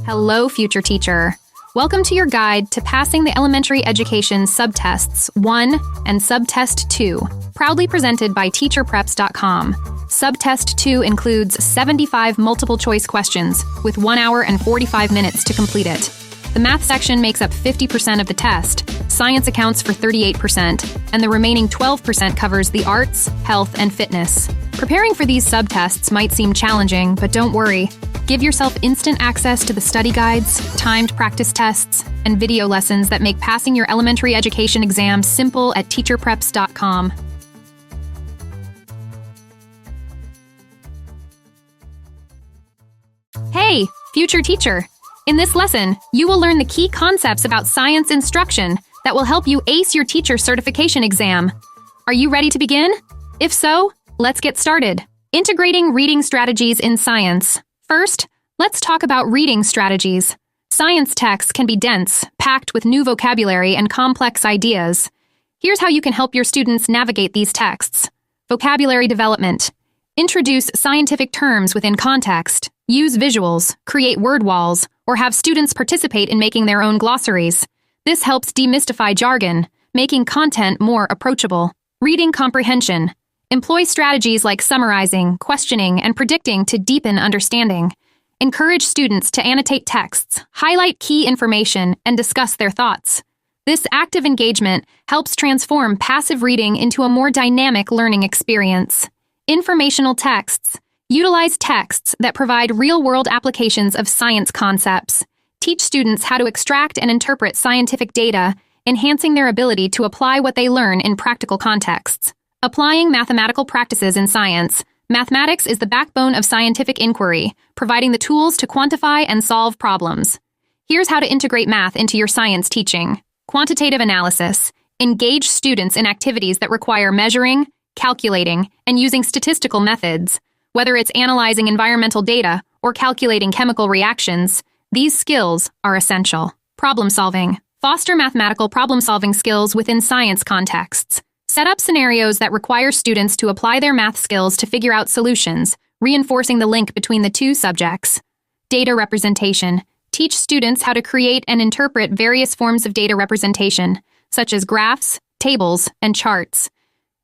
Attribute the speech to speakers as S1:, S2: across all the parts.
S1: Hello, future teacher. Welcome to your guide to passing the elementary education subtests 1 and subtest 2, proudly presented by teacherpreps.com. Subtest 2 includes 75 multiple choice questions with 1 hour and 45 minutes to complete it. The math section makes up 50% of the test, science accounts for 38%, and the remaining 12% covers the arts, health, and fitness. Preparing for these subtests might seem challenging, but don't worry. Give yourself instant access to the study guides, timed practice tests, and video lessons that make passing your elementary education exam simple at teacherpreps.com. Hey, future teacher! In this lesson, you will learn the key concepts about science instruction that will help you ace your teacher certification exam. Are you ready to begin? If so, let's get started. Integrating reading strategies in science. First, let's talk about reading strategies. Science texts can be dense, packed with new vocabulary and complex ideas. Here's how you can help your students navigate these texts. Vocabulary development. Introduce scientific terms within context. Use visuals, create word walls, or have students participate in making their own glossaries. This helps demystify jargon, making content more approachable. Reading comprehension. Employ strategies like summarizing, questioning, and predicting to deepen understanding. Encourage students to annotate texts, highlight key information, and discuss their thoughts. This active engagement helps transform passive reading into a more dynamic learning experience. Informational texts. Utilize texts that provide real-world applications of science concepts. Teach students how to extract and interpret scientific data, enhancing their ability to apply what they learn in practical contexts. Applying mathematical practices in science. Mathematics is the backbone of scientific inquiry, providing the tools to quantify and solve problems. Here's how to integrate math into your science teaching. Quantitative analysis. Engage students in activities that require measuring, calculating, and using statistical methods. Whether it's analyzing environmental data or calculating chemical reactions, these skills are essential. Problem solving. Foster mathematical problem-solving skills within science contexts. Set up scenarios that require students to apply their math skills to figure out solutions, reinforcing the link between the two subjects. Data representation. Teach students how to create and interpret various forms of data representation, such as graphs, tables, and charts.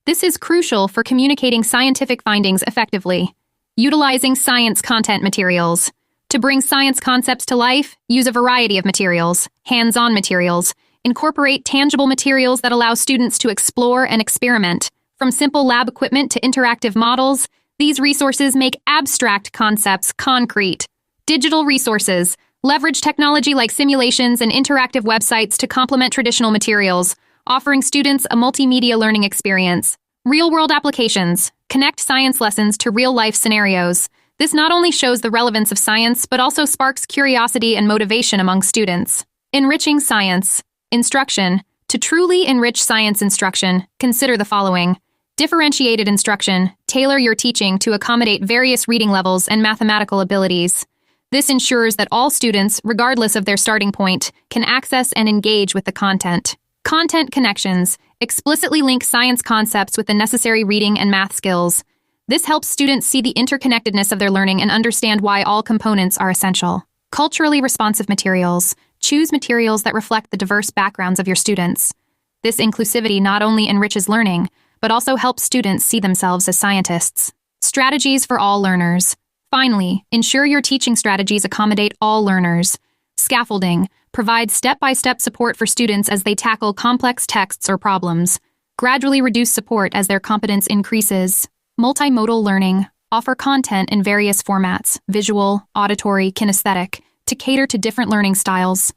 S1: This is crucial for communicating scientific findings effectively. Utilizing science content materials. To bring science concepts to life, use a variety of materials, hands-on materials. Incorporate tangible materials that allow students to explore and experiment. From simple lab equipment to interactive models, these resources make abstract concepts concrete. Digital resources. Leverage technology like simulations and interactive websites to complement traditional materials, offering students a multimedia learning experience. Real-world applications. Connect science lessons to real-life scenarios. This not only shows the relevance of science, but also sparks curiosity and motivation among students. Enriching science. Instruction. To truly enrich science instruction, consider the following. Differentiated instruction. Tailor your teaching to accommodate various reading levels and mathematical abilities. This ensures that all students, regardless of their starting point, can access and engage with the content. Content connections. Explicitly link science concepts with the necessary reading and math skills. This helps students see the interconnectedness of their learning and understand why all components are essential. Culturally responsive materials. Choose materials that reflect the diverse backgrounds of your students. This inclusivity not only enriches learning, but also helps students see themselves as scientists. Strategies for all learners. Finally, ensure your teaching strategies accommodate all learners. Scaffolding. Provide step-by-step support for students as they tackle complex texts or problems. Gradually reduce support as their competence increases. Multimodal learning. Offer content in various formats, visual, auditory, kinesthetic, to cater to different learning styles.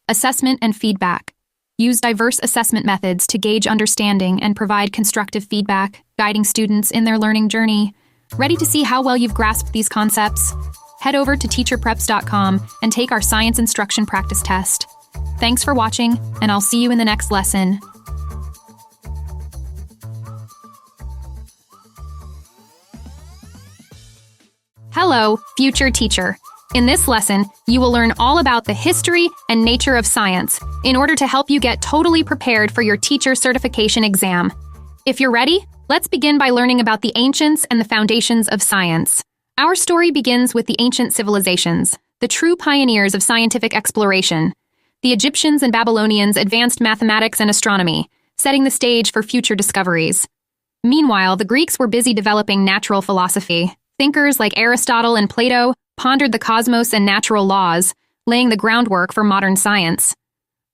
S1: Assessment and feedback. Use diverse assessment methods to gauge understanding and provide constructive feedback, guiding students in their learning journey. Ready to see how well you've grasped these concepts? Head over to teacherpreps.com and take our science instruction practice test. Thanks for watching, and I'll see you in the next lesson. Hello, future teacher. In this lesson, you will learn all about the history and nature of science in order to help you get totally prepared for your teacher certification exam. If you're ready, let's begin by learning about the ancients and the foundations of science. Our story begins with the ancient civilizations, the true pioneers of scientific exploration. The Egyptians and Babylonians advanced mathematics and astronomy, setting the stage for future discoveries. Meanwhile, the Greeks were busy developing natural philosophy. Thinkers like Aristotle and Plato pondered the cosmos and natural laws, laying the groundwork for modern science.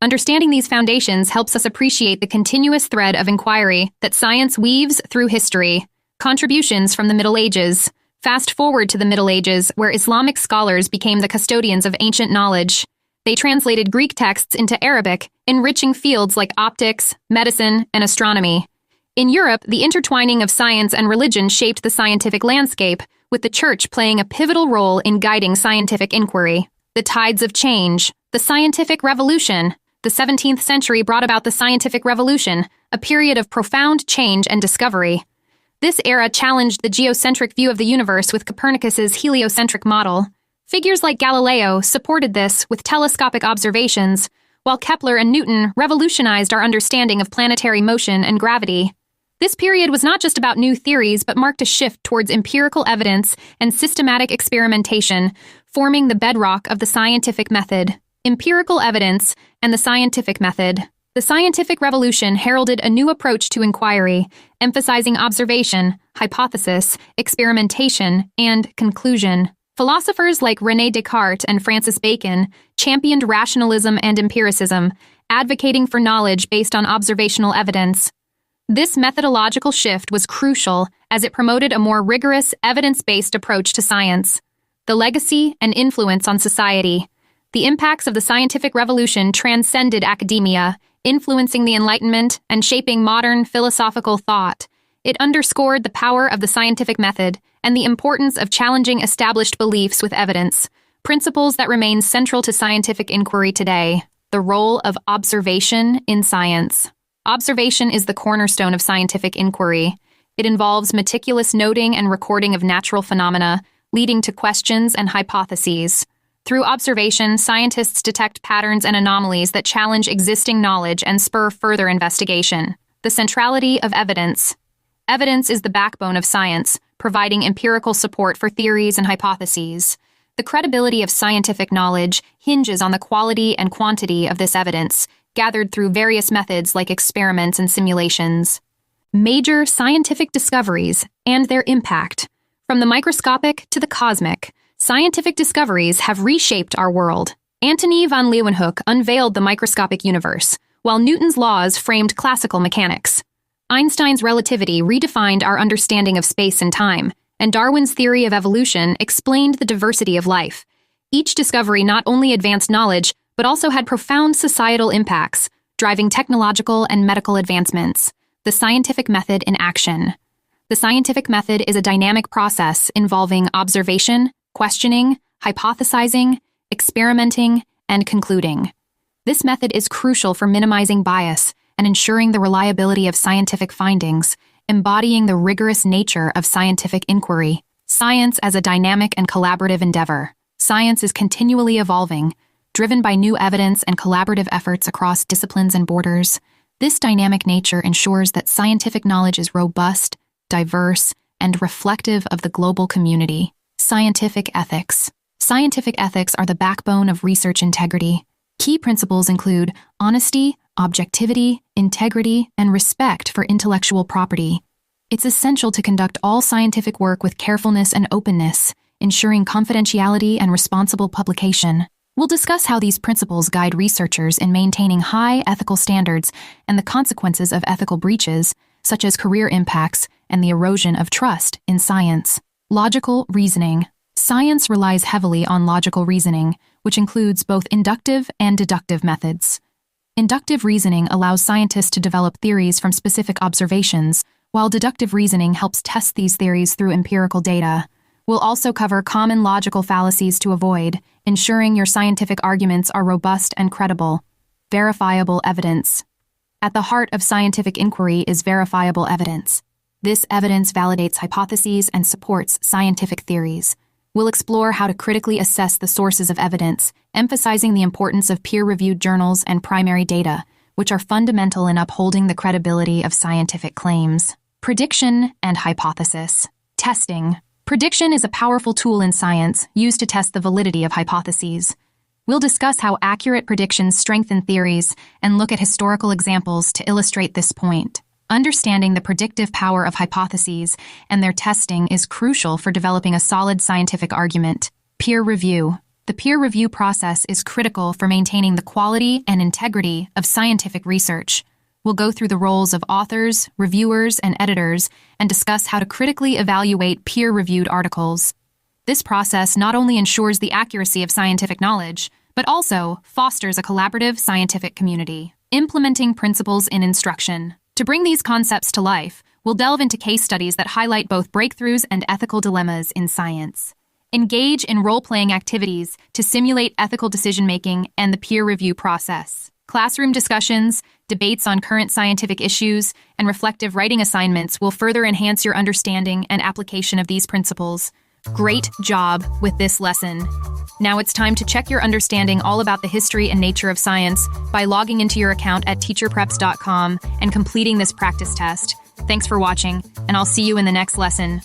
S1: Understanding these foundations helps us appreciate the continuous thread of inquiry that science weaves through history. Contributions from the Middle Ages. Fast forward to the Middle Ages, where Islamic scholars became the custodians of ancient knowledge. They translated Greek texts into Arabic, enriching fields like optics, medicine, and astronomy. In Europe, the intertwining of science and religion shaped the scientific landscape, with the Church playing a pivotal role in guiding scientific inquiry. The tides of change. The scientific revolution. The 17th century brought about the scientific revolution, a period of profound change and discovery. This era challenged the geocentric view of the universe with Copernicus's heliocentric model. Figures like Galileo supported this with telescopic observations, while Kepler and Newton revolutionized our understanding of planetary motion and gravity. This period was not just about new theories, but marked a shift towards empirical evidence and systematic experimentation, forming the bedrock of the scientific method. Empirical evidence and the scientific method. The scientific revolution heralded a new approach to inquiry, emphasizing observation, hypothesis, experimentation, and conclusion. Philosophers like René Descartes and Francis Bacon championed rationalism and empiricism, advocating for knowledge based on observational evidence. This methodological shift was crucial as it promoted a more rigorous, evidence-based approach to science. The legacy and influence on society. The impacts of the scientific revolution transcended academia, influencing the Enlightenment and shaping modern philosophical thought. It underscored the power of the scientific method and the importance of challenging established beliefs with evidence, principles that remain central to scientific inquiry today. The role of observation in science. Observation is the cornerstone of scientific inquiry. It involves meticulous noting and recording of natural phenomena, leading to questions and hypotheses. Through observation, scientists detect patterns and anomalies that challenge existing knowledge and spur further investigation. The centrality of evidence. Evidence is the backbone of science, providing empirical support for theories and hypotheses. The credibility of scientific knowledge hinges on the quality and quantity of this evidence, gathered through various methods like experiments and simulations. Major scientific discoveries and their impact. From the microscopic to the cosmic, scientific discoveries have reshaped our world. Antony van Leeuwenhoek unveiled the microscopic universe, while Newton's laws framed classical mechanics. Einstein's relativity redefined our understanding of space and time, and Darwin's theory of evolution explained the diversity of life. Each discovery not only advanced knowledge, but also had profound societal impacts, driving technological and medical advancements. The scientific method in action. The scientific method is a dynamic process involving observation, questioning, hypothesizing, experimenting, and concluding. This method is crucial for minimizing bias and ensuring the reliability of scientific findings, embodying the rigorous nature of scientific inquiry. Science as a dynamic and collaborative endeavor. Science is continually evolving, driven by new evidence and collaborative efforts across disciplines and borders. This dynamic nature ensures that scientific knowledge is robust, diverse, and reflective of the global community. Scientific ethics. Scientific ethics are the backbone of research integrity. Key principles include honesty, objectivity, integrity, and respect for intellectual property. It's essential to conduct all scientific work with carefulness and openness, ensuring confidentiality and responsible publication. We'll discuss how these principles guide researchers in maintaining high ethical standards and the consequences of ethical breaches, such as career impacts and the erosion of trust in science. Logical reasoning. Science relies heavily on logical reasoning, which includes both inductive and deductive methods. Inductive reasoning allows scientists to develop theories from specific observations, while deductive reasoning helps test these theories through empirical data. We'll also cover common logical fallacies to avoid, ensuring your scientific arguments are robust and credible. Verifiable evidence. At the heart of scientific inquiry is verifiable evidence. This evidence validates hypotheses and supports scientific theories. We'll explore how to critically assess the sources of evidence, emphasizing the importance of peer-reviewed journals and primary data, which are fundamental in upholding the credibility of scientific claims. Prediction and hypothesis. Testing. Prediction is a powerful tool in science used to test the validity of hypotheses. We'll discuss how accurate predictions strengthen theories and look at historical examples to illustrate this point. Understanding the predictive power of hypotheses and their testing is crucial for developing a solid scientific argument. Peer review. The peer review process is critical for maintaining the quality and integrity of scientific research. We'll go through the roles of authors, reviewers, and editors and discuss how to critically evaluate peer-reviewed articles. This process not only ensures the accuracy of scientific knowledge, but also fosters a collaborative scientific community. Implementing principles in instruction. To bring these concepts to life, we'll delve into case studies that highlight both breakthroughs and ethical dilemmas in science. Engage in role-playing activities to simulate ethical decision-making and the peer review process. Classroom discussions, debates on current scientific issues, and reflective writing assignments will further enhance your understanding and application of these principles. Great job with this lesson. Now it's time to check your understanding all about the history and nature of science by logging into your account at teacherpreps.com and completing this practice test. Thanks for watching, and I'll see you in the next lesson.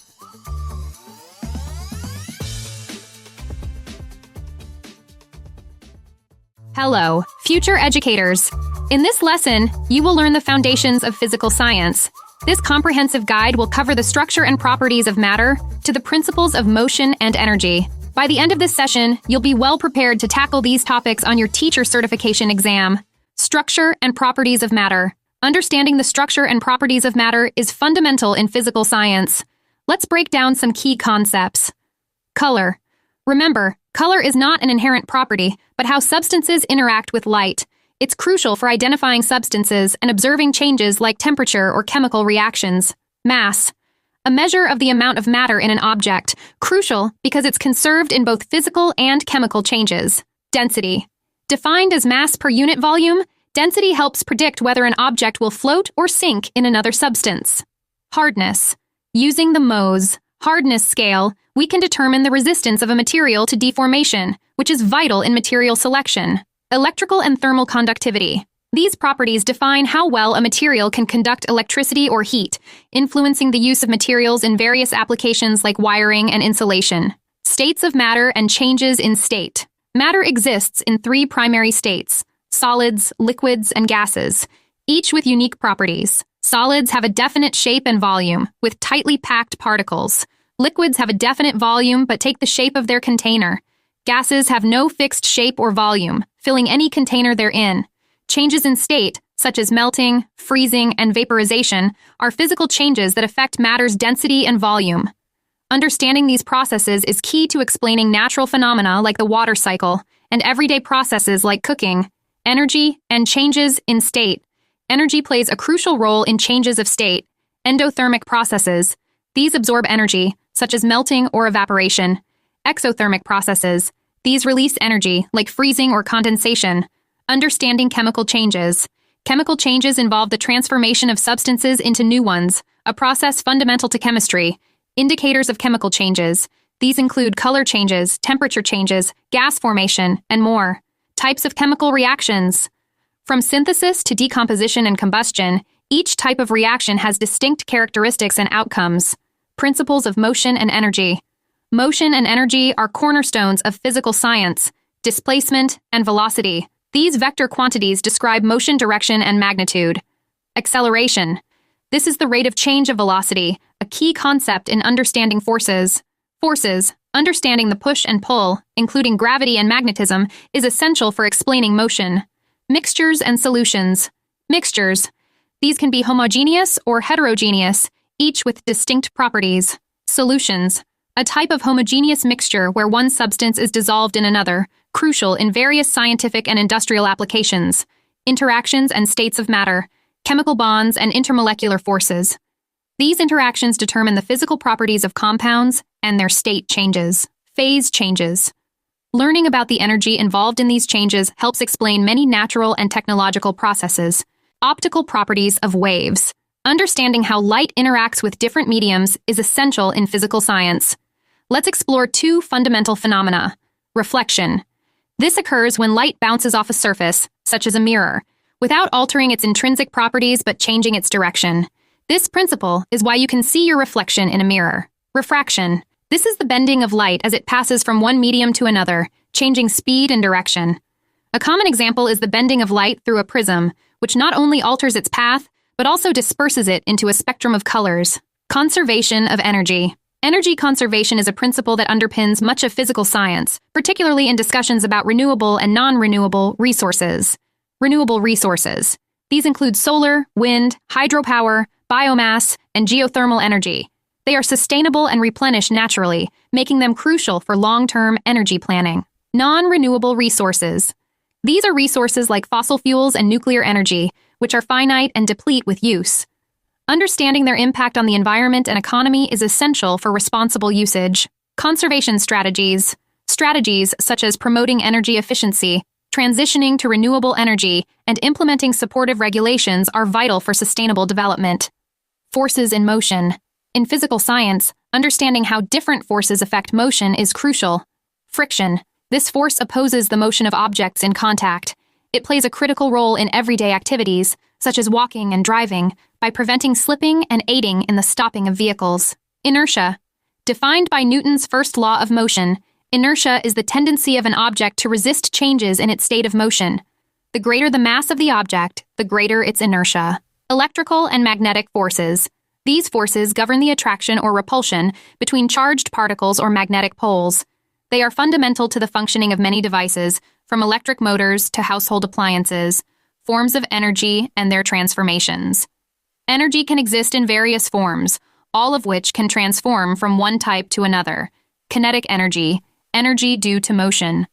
S1: Hello, future educators. In this lesson, you will learn the foundations of physical science. This comprehensive guide will cover the structure and properties of matter to the principles of motion and energy. By the end of this session, you'll be well prepared to tackle these topics on your teacher certification exam. Structure and properties of matter. Understanding the structure and properties of matter is fundamental in physical science. Let's break down some key concepts. Color. Remember, color is not an inherent property, but how substances interact with light. It's crucial for identifying substances and observing changes like temperature or chemical reactions. Mass. A measure of the amount of matter in an object, crucial because it's conserved in both physical and chemical changes. Density. Defined as mass per unit volume, density helps predict whether an object will float or sink in another substance. Hardness. Using the Mohs hardness scale, we can determine the resistance of a material to deformation, which is vital in material selection. Electrical and thermal conductivity. These properties define how well a material can conduct electricity or heat, influencing the use of materials in various applications like wiring and insulation. States of matter and changes in state. Matter exists in 3 primary states: solids, liquids, and gases, each with unique properties. Solids have a definite shape and volume, with tightly packed particles. Liquids have a definite volume but take the shape of their container. Gases have no fixed shape or volume, filling any container they're in. Changes in state, such as melting, freezing, and vaporization, are physical changes that affect matter's density and volume. Understanding these processes is key to explaining natural phenomena like the water cycle and everyday processes like cooking. Energy and changes in state. Energy plays a crucial role in changes of state. Endothermic processes. These absorb energy, such as melting or evaporation. Exothermic processes. These release energy, like freezing or condensation. Understanding chemical changes. Chemical changes involve the transformation of substances into new ones, a process fundamental to chemistry. Indicators of chemical changes. These include color changes, temperature changes, gas formation, and more. Types of chemical reactions. From synthesis to decomposition and combustion, each type of reaction has distinct characteristics and outcomes. Principles of motion and energy. Motion and energy are cornerstones of physical science. Displacement and velocity. These vector quantities describe motion direction and magnitude. Acceleration. This is the rate of change of velocity, a key concept in understanding forces. Forces, understanding the push and pull, including gravity and magnetism, is essential for explaining motion. Mixtures and solutions. Mixtures. These can be homogeneous or heterogeneous, each with distinct properties. Solutions. A type of homogeneous mixture where one substance is dissolved in another, crucial in various scientific and industrial applications. Interactions and states of matter. Chemical bonds and intermolecular forces. These interactions determine the physical properties of compounds and their state changes. Phase changes. Learning about the energy involved in these changes helps explain many natural and technological processes. Optical properties of waves. Understanding how light interacts with different mediums is essential in physical science. Let's explore 2 fundamental phenomena. Reflection. This occurs when light bounces off a surface, such as a mirror, without altering its intrinsic properties but changing its direction. This principle is why you can see your reflection in a mirror. Refraction. This is the bending of light as it passes from one medium to another, changing speed and direction. A common example is the bending of light through a prism, which not only alters its path, but also disperses it into a spectrum of colors. Conservation of energy. Energy conservation is a principle that underpins much of physical science, particularly in discussions about renewable and non-renewable resources. Renewable resources. These include solar, wind, hydropower, biomass, and geothermal energy. They are sustainable and replenish naturally, making them crucial for long-term energy planning. Non-renewable resources. These are resources like fossil fuels and nuclear energy, which are finite and deplete with use. Understanding their impact on the environment and economy is essential for responsible usage. Conservation strategies. Strategies such as promoting energy efficiency, transitioning to renewable energy, and implementing supportive regulations are vital for sustainable development. Forces in motion. In physical science, understanding how different forces affect motion is crucial. Friction. This force opposes the motion of objects in contact. It plays a critical role in everyday activities, such as walking and driving, by preventing slipping and aiding in the stopping of vehicles. Inertia. Defined by Newton's first law of motion, inertia is the tendency of an object to resist changes in its state of motion. The greater the mass of the object, the greater its inertia. Electrical and magnetic forces. These forces govern the attraction or repulsion between charged particles or magnetic poles. They are fundamental to the functioning of many devices, from electric motors to household appliances, forms of energy, and their transformations. Energy can exist in various forms, all of which can transform from one type to another. Kinetic energy, energy due to motion.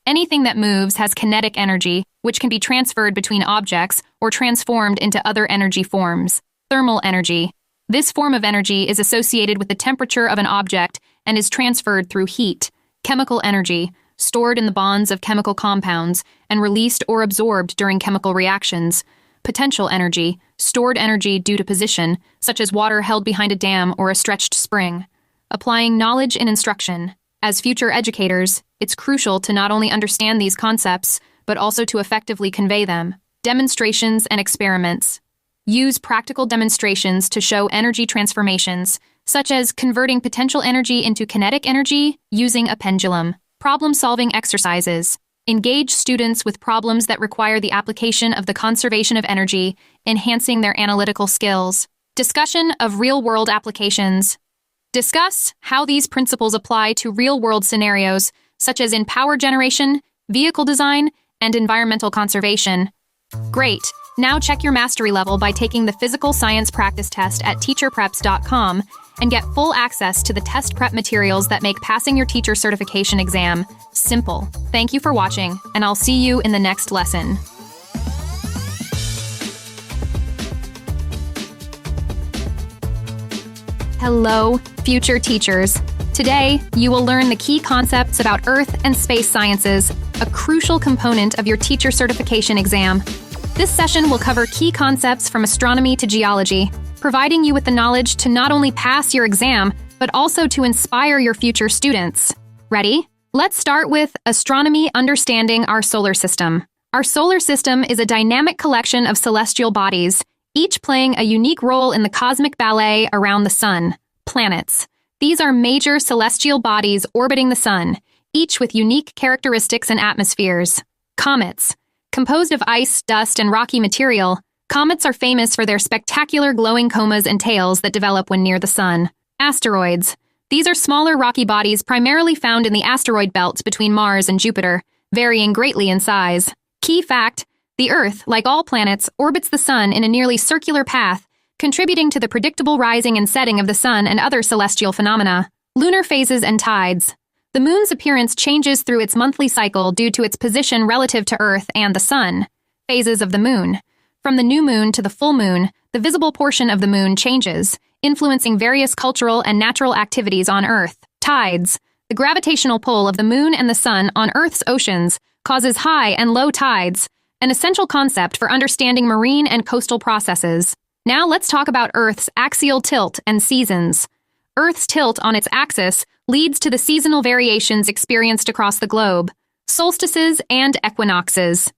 S1: Anything that moves has kinetic energy, which can be transferred between objects or transformed into other energy forms. Thermal energy. This form of energy is associated with the temperature of an object and is transferred through heat. Chemical energy, stored in the bonds of chemical compounds and released or absorbed during chemical reactions. Potential energy, stored energy due to position, such as water held behind a dam or a stretched spring. Applying knowledge in instruction. As future educators, it's crucial to not only understand these concepts, but also to effectively convey them. Demonstrations and experiments. Use practical demonstrations to show energy transformations, such as converting potential energy into kinetic energy using a pendulum. Problem-solving exercises. Engage students with problems that require the application of the conservation of energy, enhancing their analytical skills. Discussion of real-world applications. Discuss how these principles apply to real-world scenarios, such as in power generation, vehicle design, and environmental conservation. Great! Now check your mastery level by taking the Physical Science Practice Test at teacherpreps.com and get full access to the test prep materials that make passing your teacher certification exam simple. Thank you for watching, and I'll see you in the next lesson. Hello, future teachers. Today, you will learn the key concepts about Earth and space sciences, a crucial component of your teacher certification exam. This session will cover key concepts from astronomy to geology, providing you with the knowledge to not only pass your exam, but also to inspire your future students. Ready? Let's start with astronomy understanding our solar system. Our solar system is a dynamic collection of celestial bodies, each playing a unique role in the cosmic ballet around the sun. Planets. These are major celestial bodies orbiting the sun, each with unique characteristics and atmospheres. Comets. Composed of ice, dust, and rocky material, comets are famous for their spectacular glowing comas and tails that develop when near the sun. Asteroids. These are smaller rocky bodies primarily found in the asteroid belt between Mars and Jupiter, varying greatly in size. Key fact: the Earth, like all planets, orbits the sun in a nearly circular path, contributing to the predictable rising and setting of the sun and other celestial phenomena. Lunar phases and tides. The moon's appearance changes through its monthly cycle due to its position relative to Earth and the sun. Phases of the moon. From the new moon to the full moon, the visible portion of the moon changes, influencing various cultural and natural activities on Earth. Tides. The gravitational pull of the moon and the sun on Earth's oceans causes high and low tides, an essential concept for understanding marine and coastal processes. Now let's talk about Earth's axial tilt and seasons. Earth's tilt on its axis leads to the seasonal variations experienced across the globe, solstices and equinoxes.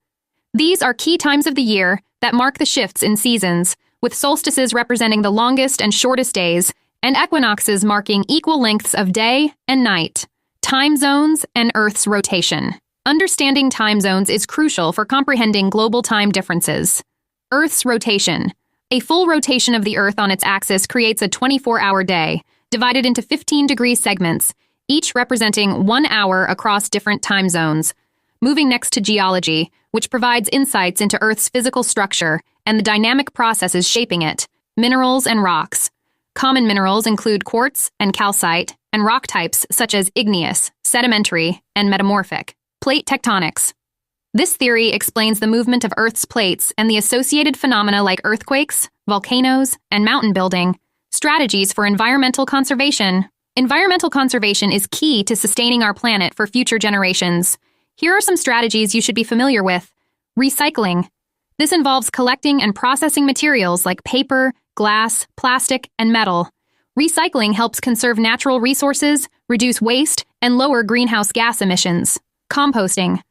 S1: These are key times of the year that mark the shifts in seasons, with solstices representing the longest and shortest days, and equinoxes marking equal lengths of day and night, time zones, and Earth's rotation. Understanding time zones is crucial for comprehending global time differences. Earth's rotation. A full rotation of the Earth on its axis creates a 24-hour day, divided into 15-degree segments, each representing 1 hour across different time zones. Moving next to geology, which provides insights into Earth's physical structure and the dynamic processes shaping it. Minerals and rocks. Common minerals include quartz and calcite, and rock types such as igneous, sedimentary, and metamorphic. Plate tectonics. This theory explains the movement of Earth's plates and the associated phenomena like earthquakes, volcanoes, and mountain building. Strategies for environmental conservation. Environmental conservation is key to sustaining our planet for future generations. Here are some strategies you should be familiar with. Recycling. This involves collecting and processing materials like paper, glass, plastic, and metal. Recycling helps conserve natural resources, reduce waste, and lower greenhouse gas emissions. Composting.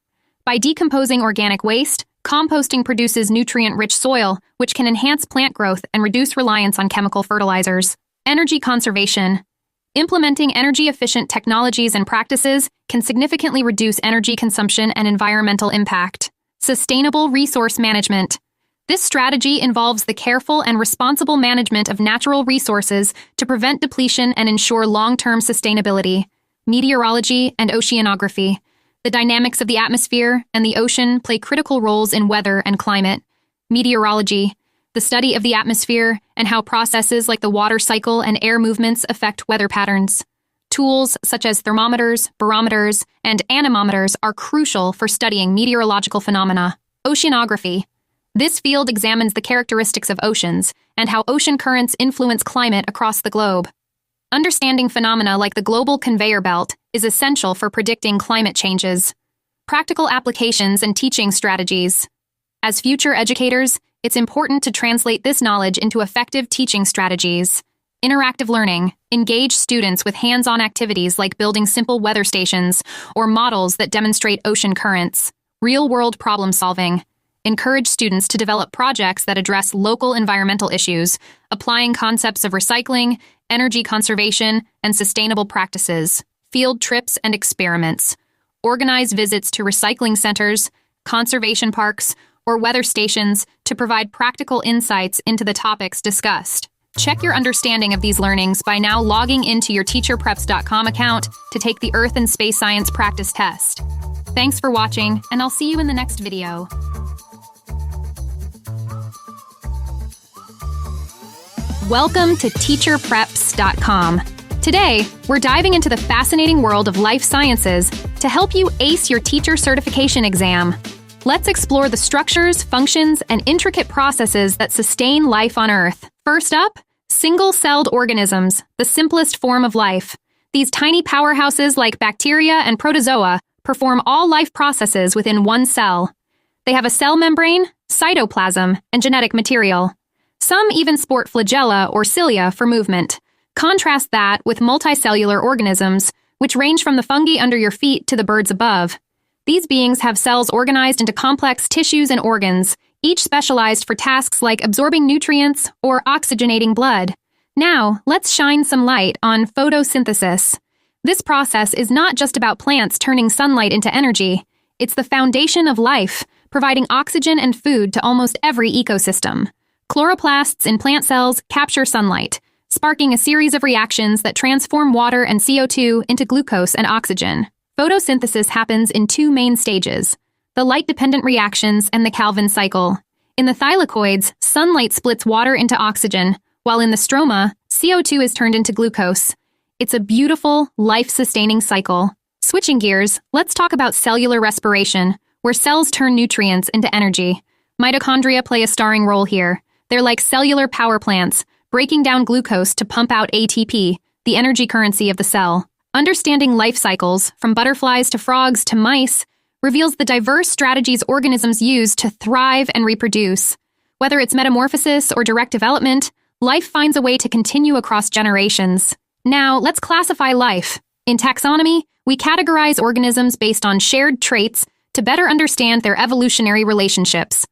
S1: By decomposing organic waste, composting produces nutrient-rich soil, which can enhance plant growth and reduce reliance on chemical fertilizers. Energy conservation. Implementing energy-efficient technologies and practices can significantly reduce energy consumption and environmental impact. Sustainable resource management. This strategy involves the careful and responsible management of natural resources to prevent depletion and ensure long-term sustainability. Meteorology and oceanography. The dynamics of the atmosphere and the ocean play critical roles in weather and climate. Meteorology, the study of the atmosphere and how processes like the water cycle and air movements affect weather patterns. Tools such as thermometers, barometers, and anemometers are crucial for studying meteorological phenomena. Oceanography. This field examines the characteristics of oceans and how ocean currents influence climate across the globe. Understanding phenomena like the global conveyor belt is essential for predicting climate changes. Practical applications and teaching strategies. As future educators, it's important to translate this knowledge into effective teaching strategies. Interactive learning. Engage students with hands-on activities like building simple weather stations or models that demonstrate ocean currents. Real-world problem solving. Encourage students to develop projects that address local environmental issues, applying concepts of recycling, energy conservation, and sustainable practices. Field trips and experiments. Organize visits to recycling centers, conservation parks, or weather stations to provide practical insights into the topics discussed. Check your understanding of these learnings by now logging into your teacherpreps.com account to take the Earth and Space Science practice test. Thanks for watching, and I'll see you in the next video. Welcome to teacherpreps.com. Today, we're diving into the fascinating world of life sciences to help you ace your teacher certification exam. Let's explore the structures, functions, and intricate processes that sustain life on Earth. First up, single-celled organisms, the simplest form of life. These tiny powerhouses like bacteria and protozoa perform all life processes within one cell. They have a cell membrane, cytoplasm, and genetic material. Some even sport flagella or cilia for movement. Contrast that with multicellular organisms, which range from the fungi under your feet to the birds above. These beings have cells organized into complex tissues and organs, each specialized for tasks like absorbing nutrients or oxygenating blood. Now, let's shine some light on photosynthesis. This process is not just about plants turning sunlight into energy. It's the foundation of life, providing oxygen and food to almost every ecosystem. Chloroplasts in plant cells capture sunlight, sparking a series of reactions that transform water and CO2 into glucose and oxygen. Photosynthesis happens in two main stages, the light-dependent reactions and the Calvin cycle. In the thylakoids, sunlight splits water into oxygen, while in the stroma, CO2 is turned into glucose. It's a beautiful, life-sustaining cycle. Switching gears, let's talk about cellular respiration, where cells turn nutrients into energy. Mitochondria play a starring role here. They're like cellular power plants, breaking down glucose to pump out ATP, the energy currency of the cell. Understanding life cycles, from butterflies to frogs to mice, reveals the diverse strategies organisms use to thrive and reproduce. Whether it's metamorphosis or direct development, life finds a way to continue across generations. Now, let's classify life. In taxonomy, we categorize organisms based on shared traits to better understand their evolutionary relationships.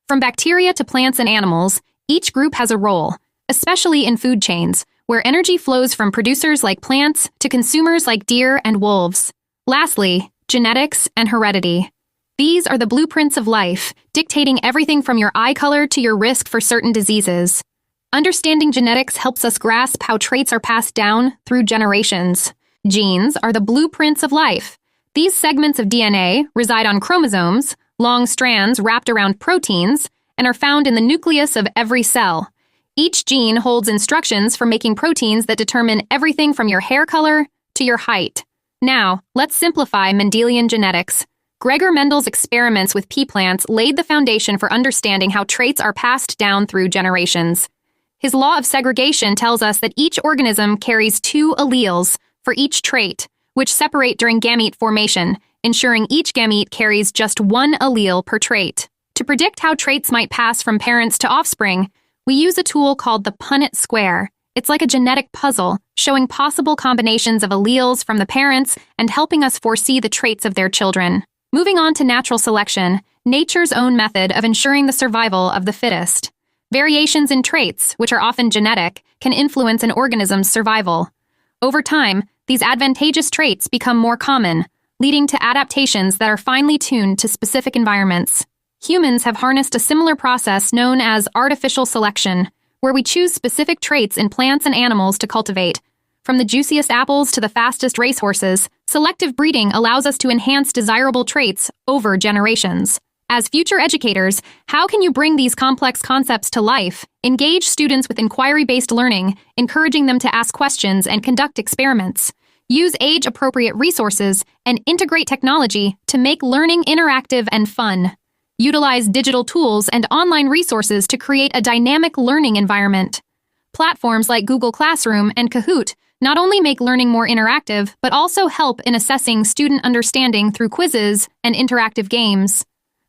S1: From bacteria to plants and animals, each group has a role, especially in food chains, where energy flows from producers like plants to consumers like deer and wolves. Lastly, genetics and heredity. These are the blueprints of life, dictating everything from your eye color to your risk for certain diseases. Understanding genetics helps us grasp how traits are passed down through generations. Genes are the blueprints of life. These segments of DNA reside on chromosomes, long strands wrapped around proteins, and are found in the nucleus of every cell. Each gene holds instructions for making proteins that determine everything from your hair color to your height. Now, let's simplify Mendelian genetics. Gregor Mendel's experiments with pea plants laid the foundation for understanding how traits are passed down through generations. His law of segregation tells us that each organism carries 2 alleles for each trait, which separate during gamete formation, ensuring each gamete carries just 1 allele per trait. To predict how traits might pass from parents to offspring, we use a tool called the Punnett square. It's like a genetic puzzle, showing possible combinations of alleles from the parents and helping us foresee the traits of their children. Moving on to natural selection, nature's own method of ensuring the survival of the fittest. Variations in traits, which are often genetic, can influence an organism's survival. Over time, these advantageous traits become more common, leading to adaptations that are finely tuned to specific environments. Humans have harnessed a similar process known as artificial selection, where we choose specific traits in plants and animals to cultivate. From the juiciest apples to the fastest racehorses, selective breeding allows us to enhance desirable traits over generations. As future educators, how can you bring these complex concepts to life? Engage students with inquiry-based learning, encouraging them to ask questions and conduct experiments. Use age-appropriate resources and integrate technology to make learning interactive and fun. Utilize digital tools and online resources to create a dynamic learning environment. Platforms like Google Classroom and Kahoot not only make learning more interactive, but also help in assessing student understanding through quizzes and interactive games.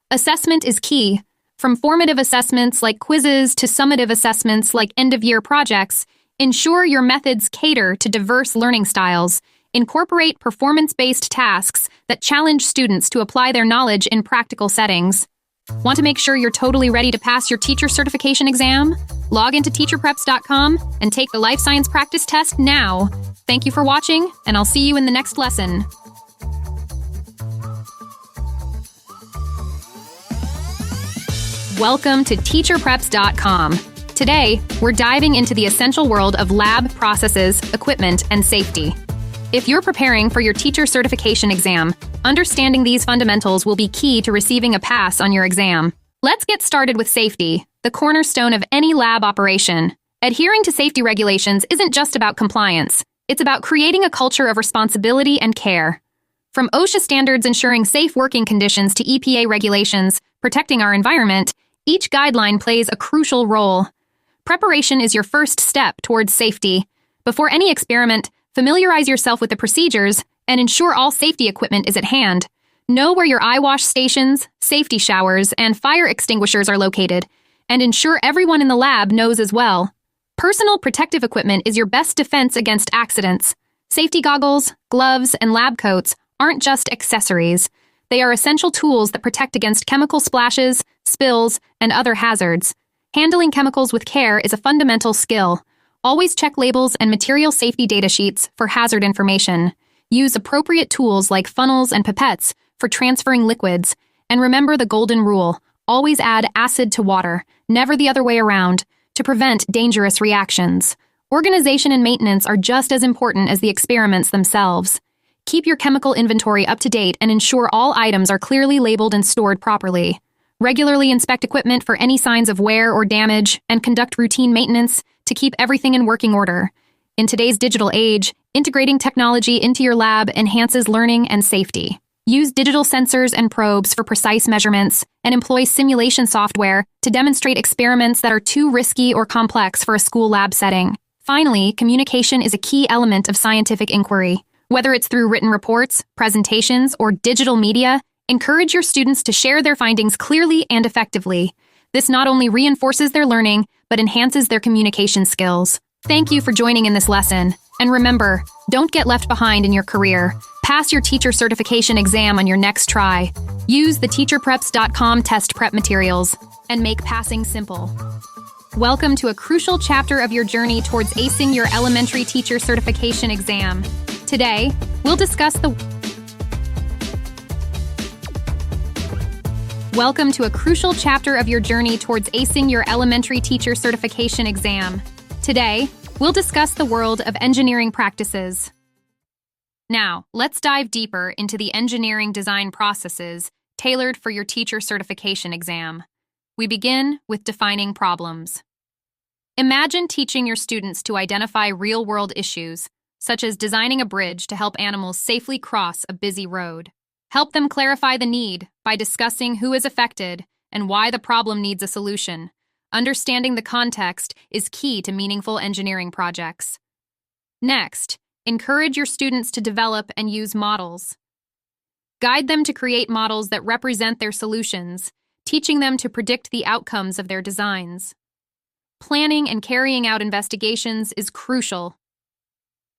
S1: Assessment is key. From formative assessments like quizzes to summative assessments like end-of-year projects, ensure your methods cater to diverse learning styles. Incorporate performance-based tasks that challenge students to apply their knowledge in practical settings. Want to make sure you're totally ready to pass your teacher certification exam? Log into teacherpreps.com and take the life science practice test now. Thank you for watching, and I'll see you in the next lesson. Welcome to teacherpreps.com. Today, we're diving into the essential world of lab processes, equipment, and safety. If you're preparing for your teacher certification exam, understanding these fundamentals will be key to receiving a pass on your exam. Let's get started with safety, the cornerstone of any lab operation. Adhering to safety regulations isn't just about compliance. It's about creating a culture of responsibility and care. From OSHA standards ensuring safe working conditions to EPA regulations protecting our environment, each guideline plays a crucial role. Preparation is your first step towards safety. Before any experiment, familiarize yourself with the procedures and ensure all safety equipment is at hand. Know where your eye wash stations, safety showers, and fire extinguishers are located, and ensure everyone in the lab knows as well. Personal protective equipment is your best defense against accidents. Safety goggles, gloves, and lab coats aren't just accessories. They are essential tools that protect against chemical splashes, spills, and other hazards. Handling chemicals with care is a fundamental skill. Always check labels and material safety data sheets for hazard information. Use appropriate tools like funnels and pipettes for transferring liquids. And remember the golden rule: always add acid to water, never the other way around, to prevent dangerous reactions. Organization and maintenance are just as important as the experiments themselves. Keep your chemical inventory up to date and ensure all items are clearly labeled and stored properly. Regularly inspect equipment for any signs of wear or damage and conduct routine maintenance to keep everything in working order. In today's digital age, integrating technology into your lab enhances learning and safety. Use digital sensors and probes for precise measurements and employ simulation software to demonstrate experiments that are too risky or complex for a school lab setting. Finally, communication is a key element of scientific inquiry. Whether it's through written reports, presentations, or digital media, encourage your students to share their findings clearly and effectively. This not only reinforces their learning, but enhances their communication skills. Thank you for joining in this lesson. And remember, don't get left behind in your career. Pass your teacher certification exam on your next try. Use the teacherpreps.com test prep materials and make passing simple. Welcome to a crucial chapter of your journey towards acing your elementary teacher certification exam. Today, we'll discuss the Welcome to a crucial chapter of your journey towards acing your elementary teacher certification exam. Today, we'll discuss the world of engineering practices. Now, let's dive deeper into the engineering design processes tailored for your teacher certification exam. We begin with defining problems. Imagine teaching your students to identify real-world issues, such as designing a bridge to help animals safely cross a busy road. Help them clarify the need by discussing who is affected and why the problem needs a solution. Understanding the context is key to meaningful engineering projects. Next, encourage your students to develop and use models. Guide them to create models that represent their solutions, teaching them to predict the outcomes of their designs. Planning and carrying out investigations is crucial.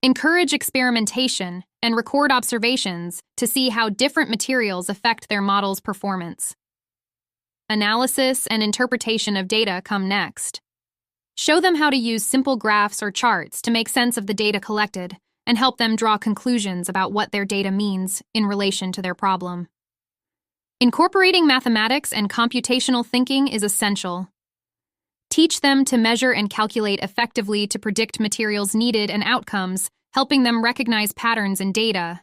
S1: Encourage experimentation and record observations to see how different materials affect their model's performance. Analysis and interpretation of data come next. Show them how to use simple graphs or charts to make sense of the data collected and help them draw conclusions about what their data means in relation to their problem. Incorporating mathematics and computational thinking is essential. Teach them to measure and calculate effectively to predict materials needed and outcomes, helping them recognize patterns in data.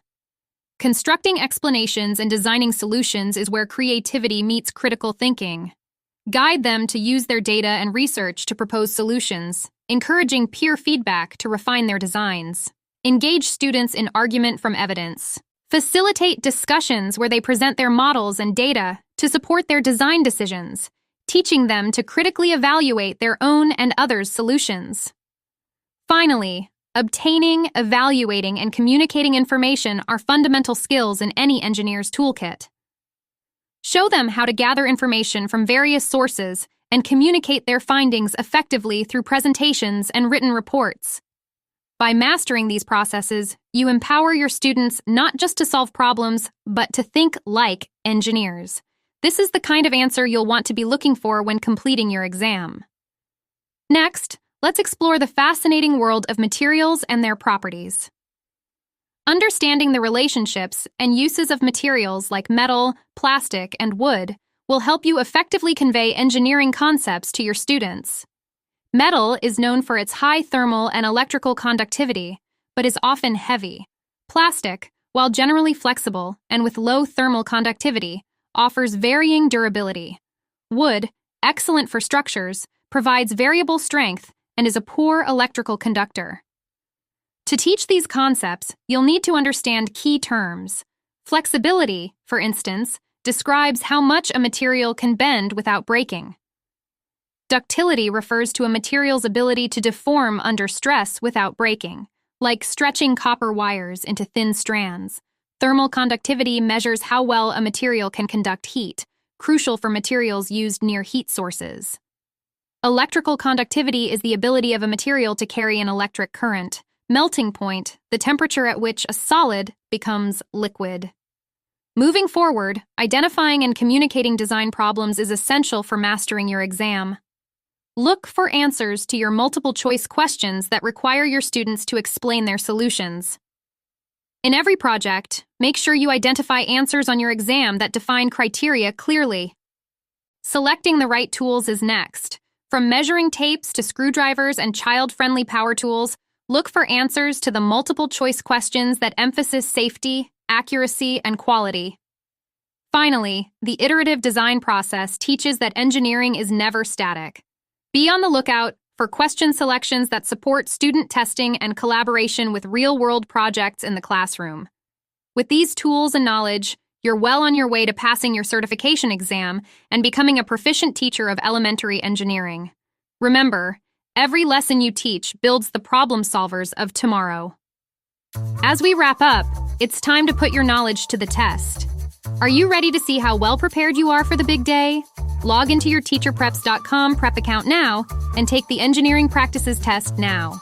S1: Constructing explanations and designing solutions is where creativity meets critical thinking. Guide them to use their data and research to propose solutions, encouraging peer feedback to refine their designs. Engage students in argument from evidence. Facilitate discussions where they present their models and data to support their design decisions, teaching them to critically evaluate their own and others' solutions. Finally, obtaining, evaluating, and communicating information are fundamental skills in any engineer's toolkit. Show them how to gather information from various sources and communicate their findings effectively through presentations and written reports. By mastering these processes, you empower your students not just to solve problems, but to think like engineers. This is the kind of answer you'll want to be looking for when completing your exam. Next, let's explore the fascinating world of materials and their properties. Understanding the relationships and uses of materials like metal, plastic, and wood will help you effectively convey engineering concepts to your students. Metal is known for its high thermal and electrical conductivity, but is often heavy. Plastic, while generally flexible and with low thermal conductivity, offers varying durability. Wood, excellent for structures, provides variable strength and is a poor electrical conductor. To teach these concepts, you'll need to understand key terms. Flexibility, for instance, describes how much a material can bend without breaking. Ductility refers to a material's ability to deform under stress without breaking, like stretching copper wires into thin strands. Thermal conductivity measures how well a material can conduct heat, crucial for materials used near heat sources. Electrical conductivity is the ability of a material to carry an electric current. Melting point, the temperature at which a solid becomes liquid. Moving forward, identifying and communicating design problems is essential for mastering your exam. Look for answers to your multiple-choice questions that require your students to explain their solutions. In every project, make sure you identify answers on your exam that define criteria clearly. Selecting the right tools is next. From measuring tapes to screwdrivers and child-friendly power tools, look for answers to the multiple-choice questions that emphasize safety, accuracy, and quality. Finally, the iterative design process teaches that engineering is never static. Be on the lookout for question selections that support student testing and collaboration with real-world projects in the classroom. With these tools and knowledge, you're well on your way to passing your certification exam and becoming a proficient teacher of elementary engineering. Remember, every lesson you teach builds the problem solvers of tomorrow. As we wrap up, it's time to put your knowledge to the test. Are you ready to see how well prepared you are for the big day? Log into your teacherpreps.com prep account now and take the engineering practices test now.